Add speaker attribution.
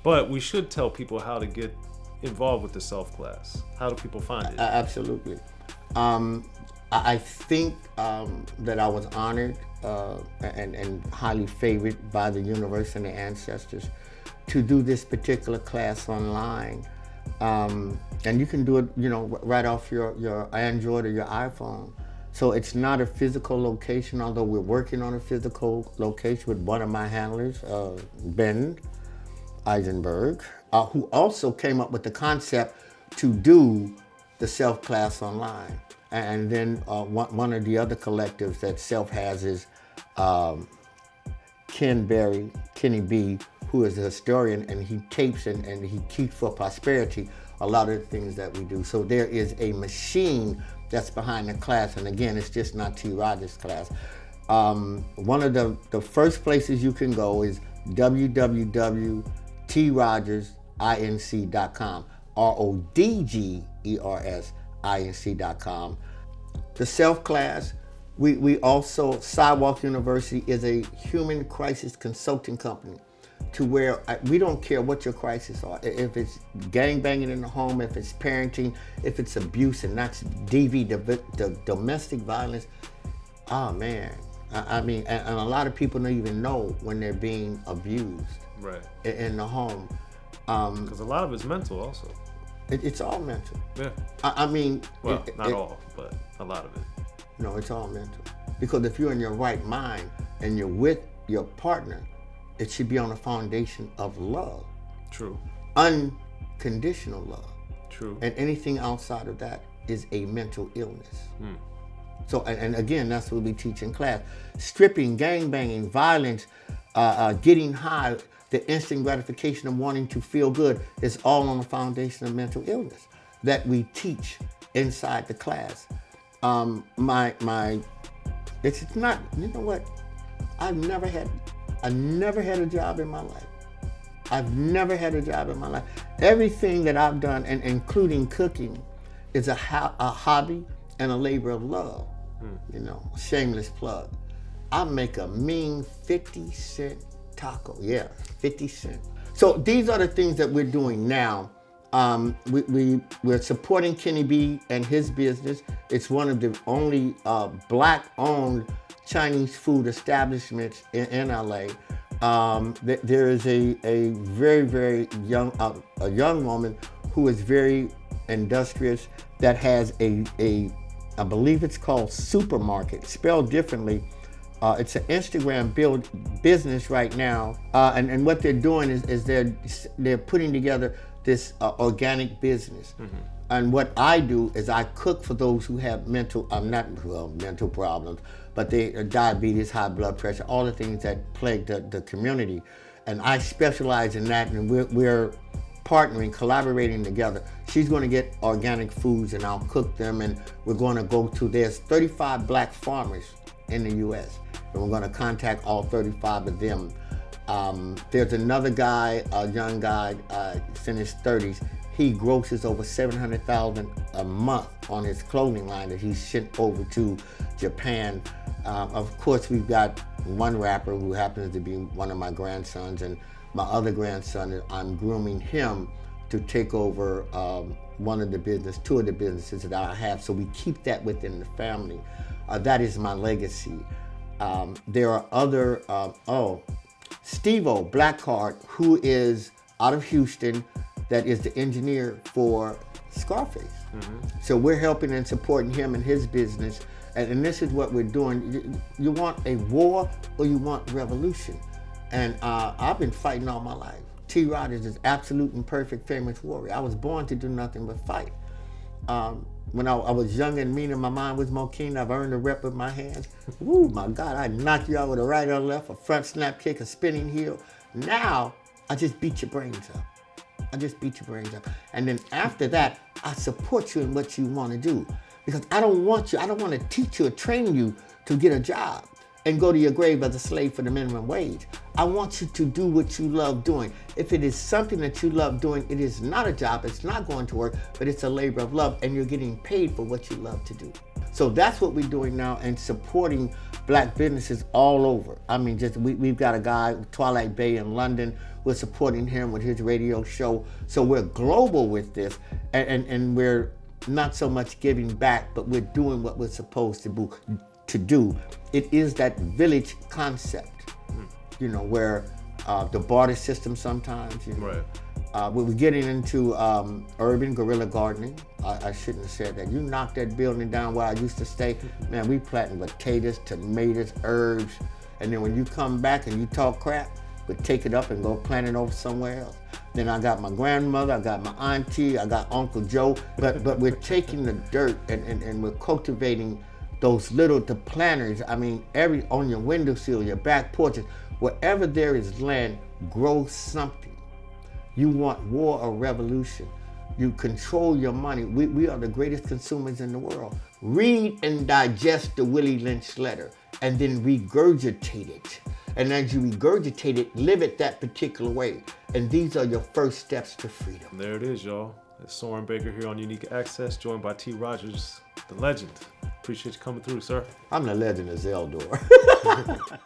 Speaker 1: But we should tell people how to get involved with the self class. How do people find it?
Speaker 2: Absolutely. I think that I was honored and highly favored by the universe and the ancestors to do this particular class online. And you can do it, right off your Android or your iPhone. So it's not a physical location, although we're working on a physical location with one of my handlers, Ben Eisenberg, who also came up with the concept to do the self class online. And then one of the other collectives that self has is Kenny B, who is a historian, and he tapes and he keeps for posterity a lot of the things that we do. So there is a machine that's behind the class, and again, it's just not T. Rodgers' class. One of the first places you can go is www.trodgersinc.com, RODGERSINC.com. The self class, we also, Sidewalk University is a human crisis consulting company to where we don't care what your crises are. If it's gangbanging in the home, if it's parenting, if it's abuse, and that's DV, the domestic violence, oh man. I mean, and a lot of people don't even know when they're being abused in the home.
Speaker 1: Because a lot of it's mental also.
Speaker 2: It's all mental.
Speaker 1: Yeah.
Speaker 2: I mean...
Speaker 1: Well, not all, but a lot of it.
Speaker 2: No, it's all mental. Because if you're in your right mind and you're with your partner, it should be on a foundation of love.
Speaker 1: True.
Speaker 2: Unconditional love.
Speaker 1: True.
Speaker 2: And anything outside of that is a mental illness. So, and again, that's what we teach in class. Stripping, gangbanging, violence, getting high, the instant gratification of wanting to feel good is all on the foundation of mental illness that we teach inside the class. It's not, you know what? I never had a job in my life. I've never had a job in my life. Everything that I've done, and including cooking, is a hobby and a labor of love. Shameless plug. I make a mean 50-cent taco. Yeah, 50 cents. So these are the things that we're doing now. We're supporting Kenny B and his business. It's one of the only Black-owned Chinese food establishments in LA. There is a very, very young woman who is very industrious that has a I believe it's called Supermarket, spelled differently. It's an Instagram business right now, and what they're doing is they're putting together this organic business. And what I do is I cook for those who have mental problems, but they diabetes, high blood pressure, all the things that plague the community. And I specialize in that, and we're partnering, collaborating together. She's going to get organic foods, and I'll cook them, and we're going to go to, there's 35 Black farmers in the U.S., and we're going to contact all 35 of them. There's another guy, a young guy, he's in his 30s. He grosses over $700,000 a month on his clothing line that he's sent over to Japan. Of course, we've got one rapper who happens to be one of my grandsons, and my other grandson, I'm grooming him to take over two of the businesses that I have. So we keep that within the family. That is my legacy. There are other, Steve-O Blackheart, who is out of Houston, that is the engineer for Scarface. So we're helping and supporting him and his business. And this is what we're doing. You want a war or you want revolution? And I've been fighting all my life. T. Rodgers is absolute and perfect famous warrior. I was born to do nothing but fight. When I was young and mean and my mind was more keen, I've earned a rep with my hands. Woo, my God, I knock you out with a right or left, a front snap kick, a spinning heel. Now, I just beat your brains up. And then after that, I support you in what you want to do. Because I don't want to teach you or train you to get a job and go to your grave as a slave for the minimum wage. I want you to do what you love doing. If it is something that you love doing, it is not a job, it's not going to work, but it's a labor of love, and you're getting paid for what you love to do. So that's what we're doing now, and supporting black businesses all over. I mean, we've got a guy, Twilight Bay in London. We're supporting him with his radio show. So we're global with this, and we're not so much giving back, but we're doing what we're supposed to do. It is that village concept, where the barter system sometimes,
Speaker 1: Right.
Speaker 2: We're getting into urban guerrilla gardening. I shouldn't have said that. You knocked that building down where I used to stay. Man, we planting potatoes, tomatoes, herbs. And then when you come back and you talk crap, we take it up and go plant it over somewhere else. Then I got my grandmother, I got my auntie, I got Uncle Joe. But we're taking the dirt and we're cultivating those the planters. I mean, on your windowsill, your back porches, wherever there is land, grow something. You want war or revolution. You control your money. We are the greatest consumers in the world. Read and digest the Willie Lynch letter and then regurgitate it. And as you regurgitate it, live it that particular way. And these are your first steps to freedom.
Speaker 1: There it is, y'all. It's Soren Baker here on Unique Access, joined by T. Rodgers, the legend. Appreciate you coming through, sir.
Speaker 2: I'm the legend of Zeldor.